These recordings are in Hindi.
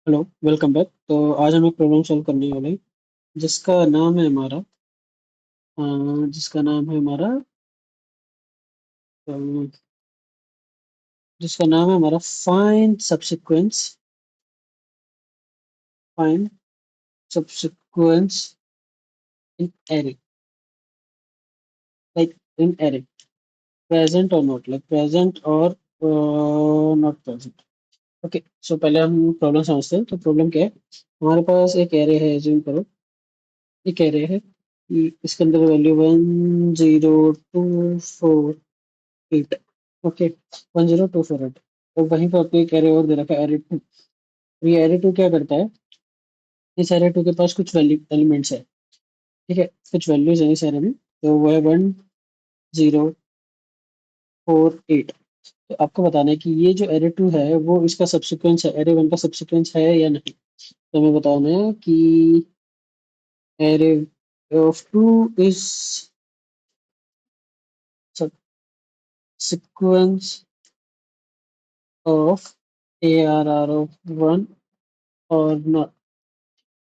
Hello, welcome back. तो आज हम एक प्रॉब्लम सॉल्व करने वाले हैं जिसका नाम है हमारा अ, जिसका नाम है हमारा अ, जिसका नाम है हमारा find subsequence in array, like in array, present और नॉट, लाइक प्रेजेंट और नॉट प्रेजेंट। ओके, सो पहले हम प्रॉब्लम समझते हैं। तो प्रॉब्लम क्या है? हमारे पास एक एरे है, ज्यूम करो। एक एरे है कि इसके अंदर वैल्यू 10248। ओके, 10248। तो वहीं पर आपको एक एरे और दे रखा है, एरे 2। ये एरे टू क्या करता है? इस एरे टू के पास कुछ वैल्यू एलिमेंट्स है। ठीक है, कुछ वैल्यूज है इस एरे में। तो वो है 104 8। तो आपको बताना है कि ये जो एरे टू है वो इसका सब्सिक्वेंस है, एरे वन का सब्सिक्वेंस है या नहीं। तो हमें बताना है कि array of two is subsequence of ARR of one और नॉट।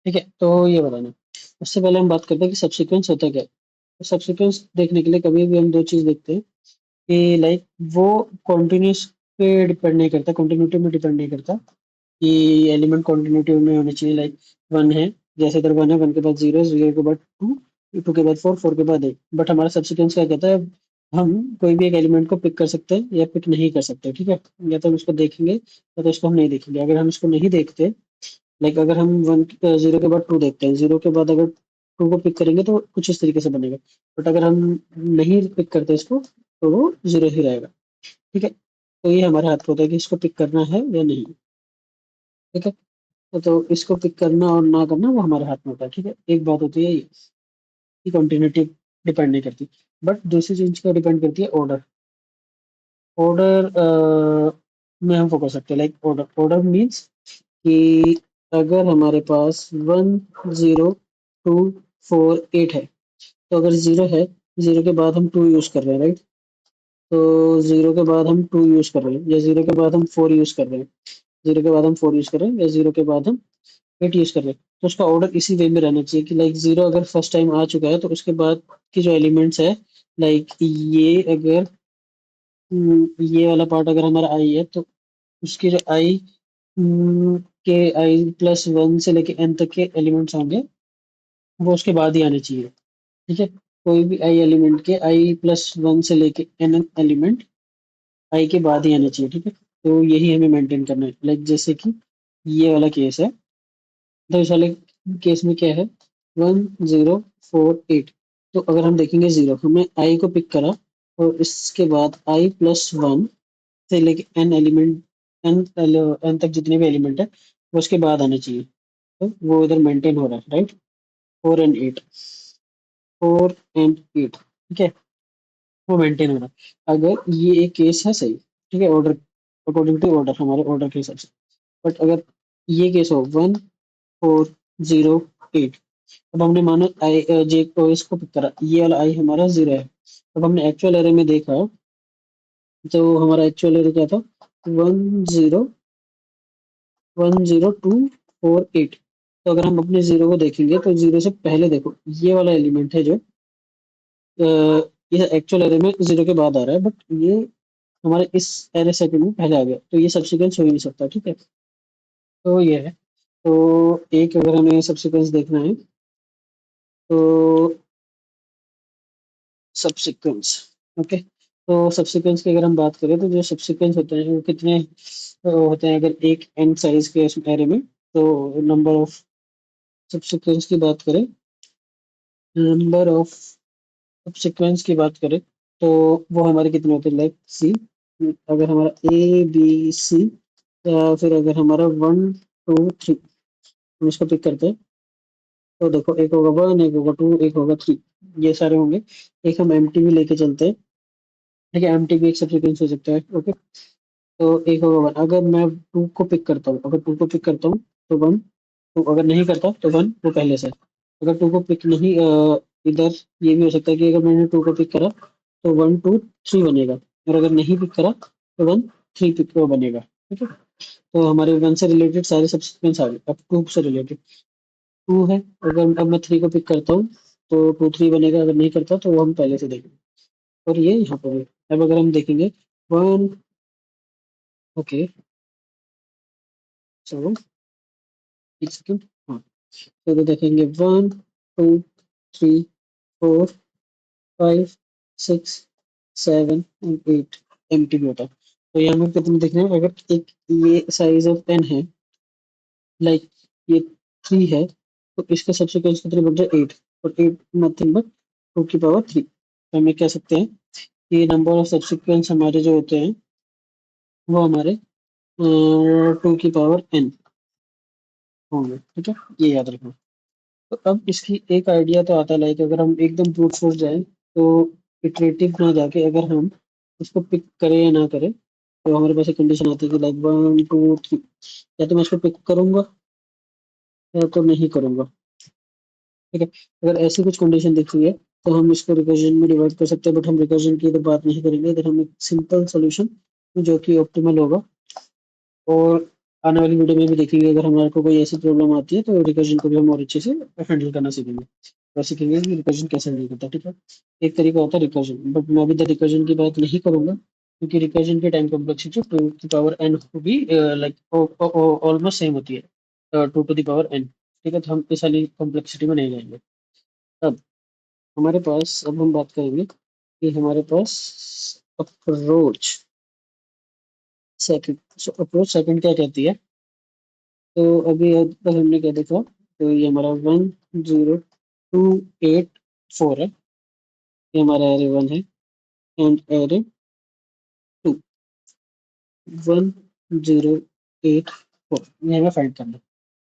ठीक है, तो ये बताना है। उससे पहले हम बात करते हैं कि सब्सिक्वेंस होता क्या है। तो सब्सिक्वेंस देखने के लिए कभी भी हम दो चीज देखते हैं कि लाइक वो कॉन्टिन्यूस पे डिपेंड नहीं करता, कंटिन्यूटी में डिपेंड नहीं करता कि एलिमेंट कंटिन्यूटी में होने चाहिए। लाइक वन है, जैसे इधर वन है, वन के बाद जीरो, जीरो के बाद टू, टू के बाद फोर, फोर के बाद एट। बट हमारा सब्सिक्वेंस क्या कहता है? हम कोई भी एक एलिमेंट को पिक कर सकते हैं या पिक नहीं कर सकते। ठीक है, या तो हम उसको देखेंगे या तो उसको हम नहीं देखेंगे। अगर हम इसको नहीं देखते, लाइक अगर हम वन जीरो के बाद टू देखते हैं, जीरो के बाद अगर टू को पिक करेंगे तो कुछ इस तरीके से बनेगा। बट अगर हम नहीं पिक करते इसको तो वो जीरो ही रहेगा। ठीक है, तो ये हमारे हाथ में होता है कि इसको पिक करना है या नहीं। ठीक है, तो इसको पिक करना और ना करना वो हमारे हाथ में होता है। ठीक है, एक बात होती है ये कि कंटिन्यूटी डिपेंड नहीं करती। बट दूसरी चीज का डिपेंड करती है ऑर्डर। ऑर्डर में हम फोकस सकते हैं। लाइक ऑर्डर, ऑर्डर मीन्स कि अगर हमारे पास 10248 है, तो अगर जीरो है, जीरो के बाद हम टू यूज कर रहे हैं, राइट? तो जीरो के बाद हम टू यूज कर रहे हैं, या जीरो के बाद हम फोर यूज कर रहे हैं, जीरो के बाद हम फोर यूज कर रहे हैं, या जीरो के बाद हम एट यूज कर रहे हैं। तो उसका ऑर्डर इसी वे में रहना चाहिए कि लाइक जीरो अगर फर्स्ट टाइम आ चुका है तो उसके बाद की जो एलिमेंट्स है, लाइक ये अगर ये वाला पार्ट अगर हमारा आई है तो उसके जो आई के आई प्लस वन से लेके एन तक के एलिमेंट्स होंगे वो उसके बाद ही आने चाहिए। ठीक है, कोई भी आई एलिमेंट के आई प्लस वन से लेके एन एलिमेंट आई के बाद ही आने चाहिए। ठीक है, तो यही हमें मेंटेन करना है। लाइक जैसे कि ये वाला केस है, तो इस वाले केस में क्या है? 104 8। तो अगर हम देखेंगे जीरो, हमने आई को पिक करा और इसके बाद आई प्लस वन से लेके एन एलिमेंट, एन तक जितने भी एलिमेंट है वो उसके बाद आने चाहिए। तो वो इधर मेंटेन हो रहा है, राइट? 4 and 8, 4 and 8। ठीक है, वो मेंटेन हो रहा है। अगर ये एक केस है सही, ठीक है, ऑर्डर अकॉर्डिंग टू ऑर्डर, हमारे ऑर्डर के हिसाब से। बट अगर ये केस हो 1 4 0 8, अब हमने मानो आई जे को इसको पिक करा, ये वाला आई हमारा जीरो है। अब हमने एक्चुअल एरे में देखा तो हमारा एक्चुअल एरे क्या था? 1 0 1 0 2 4 8। तो अगर हम अपने जीरो को देखेंगे तो जीरो से पहले देखो ये वाला एलिमेंट है जो अ, ये एक्चुअल एरे में जीरो के बाद आ रहा है, बट ये हमारे इस एरे सेकंड में पहले आ गया, तो ये सब्सिक्वेंस हो ही नहीं सकता। ठीक है, तो ये है। तो एक अगर हमें सब्सिक्वेंस देखना है तो सब्सिक्वेंस, ओके। तो सब्सिक्वेंस की अगर हम बात करें तो जो सब्सिक्वेंस होते हैं वो कितने होते हैं? अगर एक एन साइज के एरे में, तो नंबर ऑफ सब्सिक्वेंस की बात करें, नंबर ऑफ सब्सिक्वेंस की बात करें तो वो हमारे कितने होते हैं? लाइक सी, अगर हमारा ए बी सी, या फिर अगर हमारा 1 2 3 हम इसको पिक करते हैं तो देखो एक होगा वन, एक होगा टू, एक होगा थ्री, ये सारे होंगे। एक हम एम टी भी लेके चलते हैं। ठीक है, एम टी भी एक सब्सिक्वेंस हो सकता है। ओके, तो एक होगा वन। अगर मैं टू को पिक करता हूँ, अगर टू को पिक करता हूँ तो वन, टू अगर नहीं करता तो वन वो पहले से है। अगर टू को पिक नहीं इधर ये भी हो सकता है कि अगर मैंने टू को पिक करा तो 1 2 3 बनेगा, और अगर नहीं पिक करा तो 1 3 पिक बनेगा। ठीक है, तो हमारे 1 से रिलेटेड सारे सब्सिक्वेंस आ गए, अब 2 से रिलेटेड 2 है। अगर अब मैं 3 को पिक करता हूँ तो 2 3 बनेगा, अगर नहीं करता तो वो हम पहले से देखेंगे। और ये यहाँ पर है। अब अगर हम देखेंगे 1, ओके, चलो एक सेकंड, हाँ, तो इधर देखेंगे 1 2 3 4 5 6 7 और 8 एम्प्टी भी होता है। तो यहाँ में कितने दिख रहे हैं, अगर एक ये साइज ऑफ पेन है, लाइक ये 3 है, तो इसका सब्सिक्वेंस कितने बन जाए 8, और 8 नथिंग बट 2 की पावर 3। तो हमें कह सकते हैं कि नंबर ऑफ सब्सिक्वेंस हमारे जो होते हैं वो हमारे 2 की पावर n होंगे, ठीक है, ये याद रखना। तो अब इसकी एक आइडिया तो आता है, लाइक अगर हम एकदम ब्रूट फोर्स जाए तो इटरेटिव ना जाके अगर हम इसको पिक करें या ना करें, तो हमारे पास एक कंडीशन आती है कि लाइक 1 2 3, या तो मैं इसको पिक करूंगा या तो नहीं करूंगा, ठीक है। अगर ऐसी कुछ कंडीशन दिख रही है तो हम इसको रिकर्जन में डिवाइड कर सकते हैं, बट हम रिकर्जन की तो बात नहीं करेंगे, इधर हम एक सिंपल सोल्यूशन जो कि ऑप्टिमल होगा। और आने वाली वीडियो में भी देखेंगे, अगर हमारे को कोई ऐसी प्रॉब्लम आती है तो रिकर्जन को भी हम और अच्छे से हैंडल करना सीखेंगे, और सीखेंगे कि रिकर्जन कैसे हैंडल करता है, ठीक है। एक तरीका होता है रिकर्जन, बट मैं अभी तक रिकर्जन की बात नहीं करूंगा, क्योंकि रिकर्जन की टाइम कॉम्प्लेक्सिटी 2 की पावर n भी लाइक ऑलमोस्ट सेम होती है, 2 टू द पावर n, ठीक है। तो हम इस वाली कॉम्प्लेक्सिटी में नहीं जाएंगे। अब हमारे पास, अब हम बात करेंगे कि हमारे पास approach second, so approach second क्या कहती है। तो अभी अब तक हमने क्या देखा, तो ये हमारा 1 0 2 8 4 है, ये हमारा एरे 1 है, एंड एरे 2 1 0 8 4, ये हमें फाइंड करना है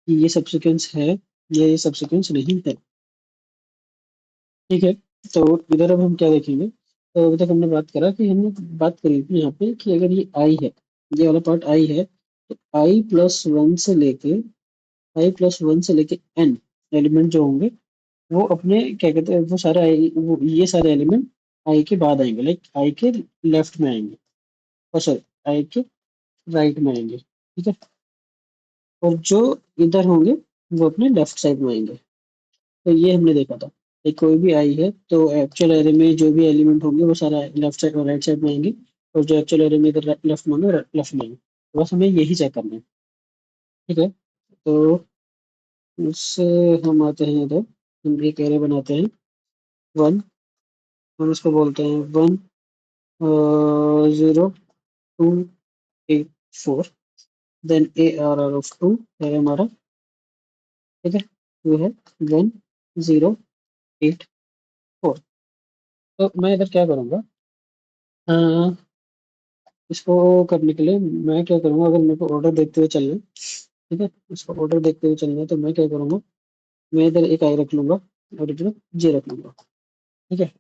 कि ये सब्सिक्वेंस है या ये सब्सिक्वेंस नहीं है, ठीक है। तो इधर अब हम क्या देखेंगे, तो अभी तक हमने बात करा कि हमने बात करी थी यहाँ पे कि अगर ये आई है, ये वाला पार्ट आई है, तो आई प्लस वन से लेके एन एलिमेंट जो होंगे वो अपने क्या कहते हैं, वो सारे आई, वो ये सारे एलिमेंट आई के बाद आएंगे, लाइक आई के लेफ्ट में आएंगे, और सॉरी आई के राइट में आएंगे, ठीक है। और जो इधर होंगे वो अपने लेफ्ट साइड में आएंगे। तो ये हमने देखा था कि कोई भी आई है तो एक्चुअल एरे में जो भी एलिमेंट होंगे वो सारा लेफ्ट साइड और राइट साइड में आएंगे, और जो एक्चुअल एरे में इधर लेफ्ट में होंगे लेफ्ट में आएंगे। तो बस हमें यही चेक करना है, ठीक है। तो उससे हम आते हैं इधर, हम एक एरे बनाते हैं 1, हम इसको बोलते हैं 1 0 2 8 4, then A R R of 2 है हमारा, ठीक है, वो है 1 0 8 4। तो मैं इधर क्या करूँगा, अ, इसको करने के लिए मैं क्या करूँगा, अगर मेरे को ऑर्डर देखते हुए चलना है, ठीक है, इसको ऑर्डर देखते हुए चलना है, तो मैं क्या करूँगा, मैं इधर एक आई रख लूंगा और इधर जे रख लूंगा, ठीक है।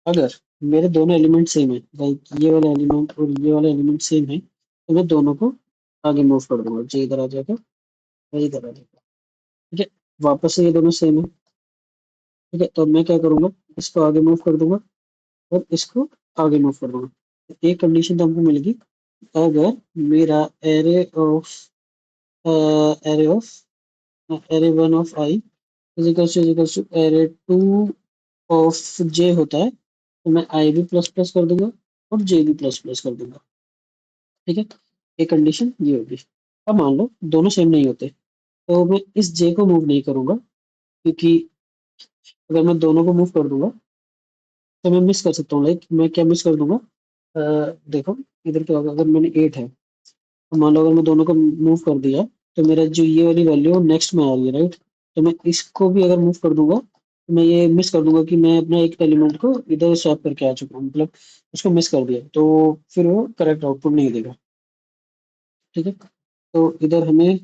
अगर मेरे दोनों एलिमेंट सेम है, लाइक ये वाला एलिमेंट और ये वाला एलिमेंट सेम है, तो मैं दोनों को आगे मूव कर दूंगा, जे इधर आ जाएगा, ये इधर आ जाएगा, ठीक है। वापस से ये दोनों सेम है, ठीक है, तो मैं क्या करूंगा, इसको आगे मूव कर दूंगा और इसको आगे मूव कर दूंगा। तो एक कंडीशन तो हमको मिलेगी, अगर मेरा array of array of array 1 of i equals to array 2 of j होता है, तो मैं आई भी प्लस प्लस कर दूंगा और जे भी प्लस प्लस कर दूंगा, ठीक है। एक कंडीशन ये होगी। अब मान लो दोनों सेम नहीं होते, तो मैं इस जे को मूव नहीं करूंगा, क्योंकि अगर मैं दोनों को मूव कर दूंगा तो मैं मिस कर सकता हूँ, लाइक मैं क्या मिस कर दूंगा, देखो इधर क्या होगा, अगर मैंने 8 है, तो मान लो अगर मैं दोनों को मूव कर दिया, तो मेरा जो ये वाली वैल्यू नेक्स्ट में आ रही है, राइट। तो मैं इसको भी अगर मूव कर दूंगा तो मैं ये मिस कर दूंगा कि मैं अपना एक एलिमेंट को इधर स्वैप करके आ चुका हूँ, मतलब उसको मिस कर दिया, तो फिर वो करेक्ट आउटपुट नहीं देगा, ठीक है। तो इधर हमें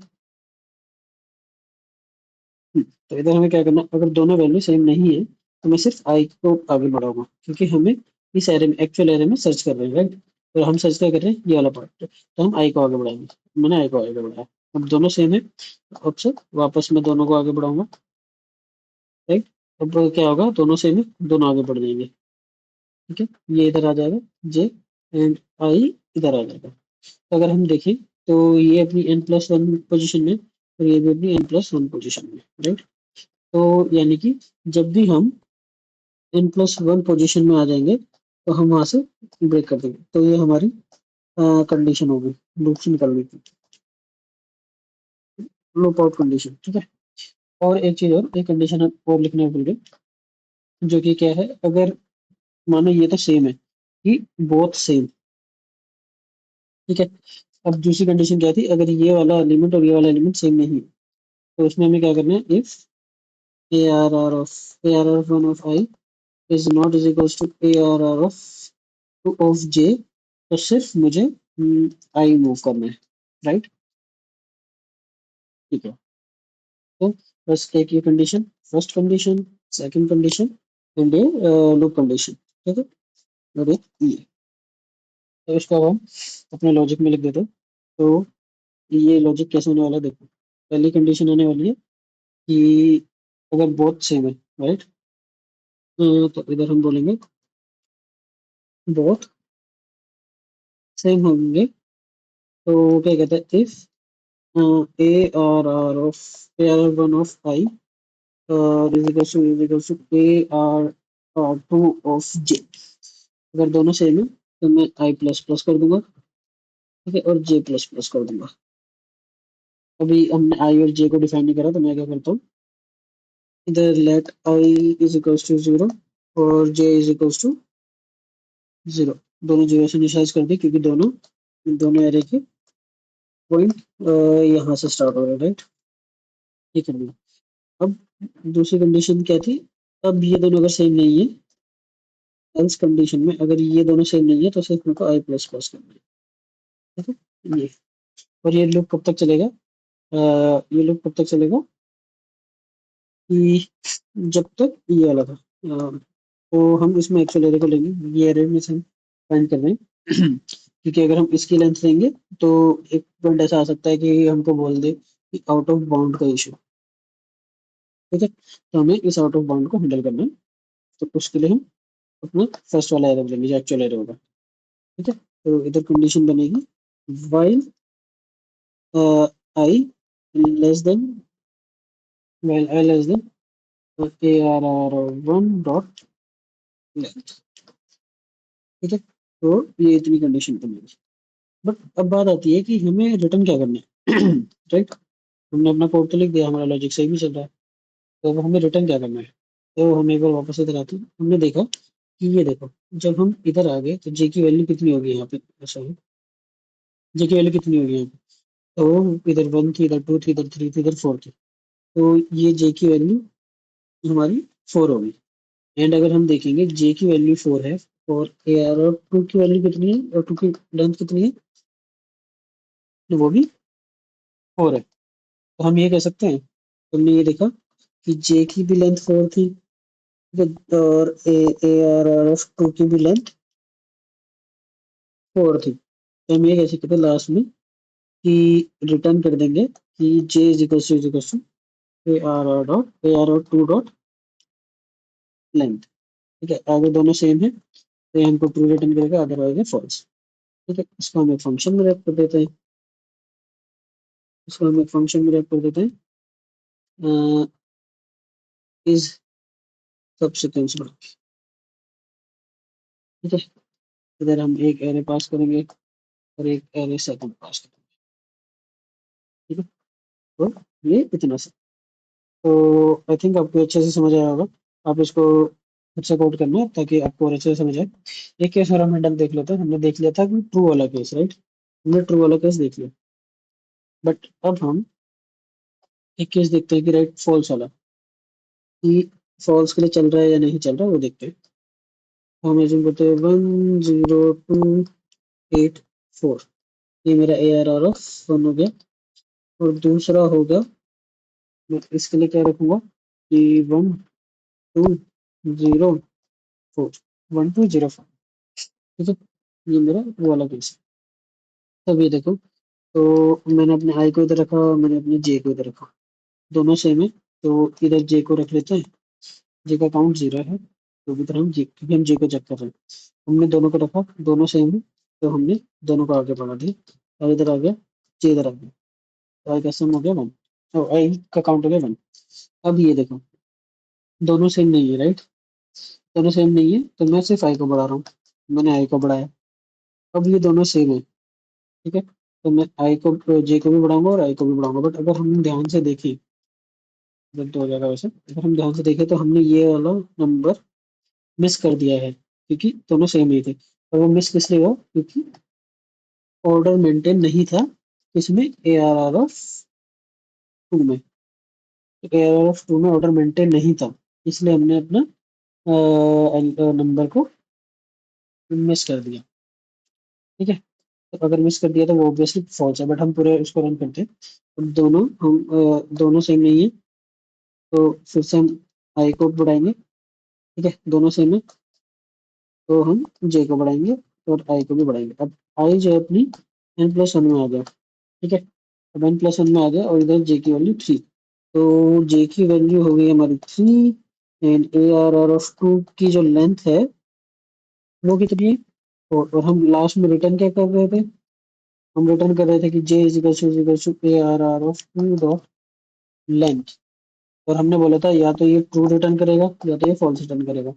तो इधर हमें क्या करना, अगर दोनों वैल्यू सेम नहीं है तो मैं सिर्फ आई को आगे बढ़ाऊंगा, क्योंकि हमें इस एरे में, एक्चुअल एरे में सर्च कर रहे हैं, राइट। तो हम सर्च क्या कर रहे हैं, ये वाला पार्ट, तो हम आई को आगे बढ़ाएंगे, मैंने आई को आगे बढ़ाया। अब दोनों सेम है, अब से वापस मैं दोनों को आगे बढ़ाऊंगा, राइट। अब क्या होगा, दोनों सेम है, दोनों आगे बढ़ जाएंगे, ठीक है। ये इधर आ जाएगा जे, एंड आई इधर आ जाएगा। तो अगर हम देखें तो ये अपनी n+1 पोजीशन में और ये भी अपनी n+1 पोजीशन में, राइट। तो यानी कि जब भी हम n+1 पोजीशन में आ जाएंगे तो हम वहां से ब्रेक कर देंगे। तो ये हमारी कंडीशन होगी लूप से निकलने की, लूप आउट कंडीशन, ठीक है। और एक चीज और, एक कंडीशन और लिखना भूल गए, जो कि क्या है, अगर मानो ये तो सेम है कि बोथ सेम, ठीक है। अब दूसरी कंडीशन क्या थी, अगर ये वाला एलिमेंट और ये वाला एलिमेंट सेम नहीं है तो उसमें हमें क्या करना है, if ARR of 1 of I is not is equals to ARR of 2 of J, तो सिर्फ मुझे I मूव करना है, राइट, ठीक है। तो बस एक ये condition, first condition, second condition and ये लूप कंडीशन, ठीक है। और एक ये, तो इसको अब हम अपने लॉजिक में लिख देते हैं। तो ये लॉजिक कैसे होने वाला है, देखो। पहली कंडीशन आने वाली है कि अगर बोथ सेम है, राइट, तो इधर हम बोलेंगे बोथ सेम होंगे, तो क्या कहते हैं, if ARR 1 of I is equals to 2 of J, अगर दोनों सेम है तो मैं I प्लस प्लस कर दूंगा, ठीक है, और J प्लस प्लस कर दूंगा। अभी हमने I और J को डिफाइन नहीं करा, तो मैं क्या करता हूँ, इधर let I is equals to 0 और J इज इक्वल्स टू 0, दोनों जीरो से इनिशियलाइज कर दी, क्योंकि दोनों दोनों एरे के पॉइंट यहाँ से स्टार्ट हो रहे हैं, राइट, ये कर दिया। अब दूसरी कंडीशन क्या थी, अब ये दोनों अगर सेम नहीं है, एल्स कंडीशन में अगर ये दोनों सेम नहीं है तो सिर्फ मेरे को आई प्लस प्लस करना है, ठीक है, ये। और ये लूप कब तक चलेगा, ये लूप कब तक चलेगा कि जब तक ये वाला था, तो हम इसमें एक्चुअल एरे को लेंगे, ये एरे में से हम फाइंड कर रहे हैं क्योंकि अगर हम इसकी लेंथ लेंगे तो एक पॉइंट ऐसा आ सकता है कि हमको बोल दे कि आउट ऑफ बाउंड का इशू, ठीक है। तो हमें इस आउट ऑफ बाउंड को हैंडल करना है, तो उसके लिए हम अपना फर्स्ट वाला एरे लेंगे जो एक्चुअल एरे होगा, ठीक है। तो इधर कंडीशन बनेगी while I less than while I less than ARR1 dot length, ठीक है। तो ये इतनी कंडीशन बनेगी। बट अब बात आती है कि हमें रिटर्न क्या करना है राइट, हमने अपना कोड तो लिख दिया, हमारा लॉजिक सही भी चल रहा है, तो अब हमें रिटर्न क्या करना है। तो हम एक बार वापस इधर आते हैं, हमने देखा कि ये देखो, जब हम इधर आ गए तो जे की वैल्यू कितनी होगी यहाँ पे, ऐसा है, जे की वैल्यू कितनी होगी यहाँ पे, तो इधर 1 थी, इधर 2 थी, इधर 3 थी, इधर 4 थी, तो ये जे की वैल्यू हमारी 4 होगी। एंड अगर हम देखेंगे जे की वैल्यू 4 है और ए आर और 2 की वैल्यू कितनी है और 2 की लेंथ कितनी है, तो वो भी 4 है। तो हम ये कह सकते हैं, हमने ये देखा कि जे की भी लेंथ 4 थी, और ए आर ऑफ 2 की भी लेंथ 4 थी, तो हम ये कह सकते थे लास्ट में कि रिटर्न कर देंगे कि j is equal to A R और 2 डॉट लेंथ, ठीक है। अगर दोनों सेम है तो ये हमको ट्रू रिटर्न करेगा, अदरवाइज फॉल्स, ठीक है। इसको हम एक फंक्शन में रैप कर देते हैं, इसको हम एक फंक्शन में रैप कर देते हैं, इज सब्सिक्वेंस में, ठीक है। इधर हम एक एरे पास करेंगे और एक एरे सेकंड पास करेंगे, ठीक है। तो ये इतना सा, तो आई थिंक आपको अच्छे से समझ आया होगा। आप इसको खुद से कोड करना है ताकि आपको और अच्छे से समझ आए। एक केस और हम हैंडल देख लेते हैं, हमने देख लिया था कि ट्रू वाला केस, राइट, हमने ट्रू वाला केस देख लिया, बट अब हम एक केस देखते हैं कि राइट फॉल्स वाला, कि फॉल्स के लिए चल रहा है या नहीं चल रहा है, वो देखते हैं। हम एज्यूम करते हैं 1 0 2 8 4, ये मेरा ARR ऑफ 1 हो गया, और दूसरा होगा, मैं इसके लिए क्या रखूंगा कि 1 2 0 4, 1 2 0 4, ठीक है। ये मेरा वो वाला केस है। तब ये देखो, तो मैंने अपने आई को इधर रखा और मैंने अपने जे को इधर रखा, दोनों सेम है, तो इधर जे को रख लेते हैं, जे का काउंट 0 है, तो इधर हम जे, क्योंकि हम जे को चेक कर रहे हैं, हमने दोनों को रखा, दोनों सेम है, तो हमने दोनों को आगे बढ़ा दिया, और इधर आ गया j इधर आ गया, तो i का सम हो गया 1 और i का काउंट हो गया 1। अब ये देखो दोनों सेम नहीं है, राइट? दोनों सेम नहीं है तो मैं सिर्फ i को बढ़ा रहा हूँ, मैंने i को बढ़ाया। अब ये दोनों सेम है, ठीक है, तो मैं i को j को भी बढ़ाऊंगा और i को भी बढ़ाऊंगा। बट अगर हम ध्यान से देखें, गलत हो जाएगा वैसे, अगर हम ध्यान से देखें तो हमने ये वाला नंबर मिस कर दिया है, क्योंकि दोनों सेम ही थे। और वो मिस किस लिए हुआ? क्योंकि ऑर्डर मेंटेन नहीं था इसमें, ए आर आर ऑफ 2 में, ए आर आर ऑफ 2 में ऑर्डर मेंटेन नहीं था, इसलिए हमने अपना नंबर को मिस कर दिया, ठीक है। तो अगर मिस कर दिया तो वो ऑब्वियसली फॉल्स है, बट हम पूरे उसको रन करते हैं। अब दोनों सेम नहीं है, तो फिर से हम आई को बढ़ाएंगे, ठीक है, दोनों सेम है तो हम जे को बढ़ाएंगे और आई को भी बढ़ाएंगे। अब आई जो है अपनी n+1 में आ गया, ठीक है, अब n+1 में आ गया और इधर जे की वैल्यू 3, तो जे की वैल्यू हो गई हमारी 3 and A R R of 2 की जो लेंथ है वो कितनी है? और हम लास्ट में रिटर्न क्या कर रहे थे? हम रिटर्न कर रहे थे कि j is equal to A R R of 2 dot length, और हमने बोला था या तो ये ट्रू रिटर्न करेगा या तो ये फॉल्स रिटर्न करेगा।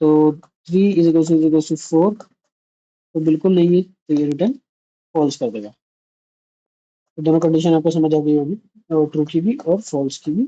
तो 3 इज इक्वल टू 4 तो बिल्कुल नहीं है, तो ये रिटर्न फॉल्स कर देगा। तो दोनों कंडीशन आपको समझ आ गई होगी, और ट्रू की भी और फॉल्स की भी।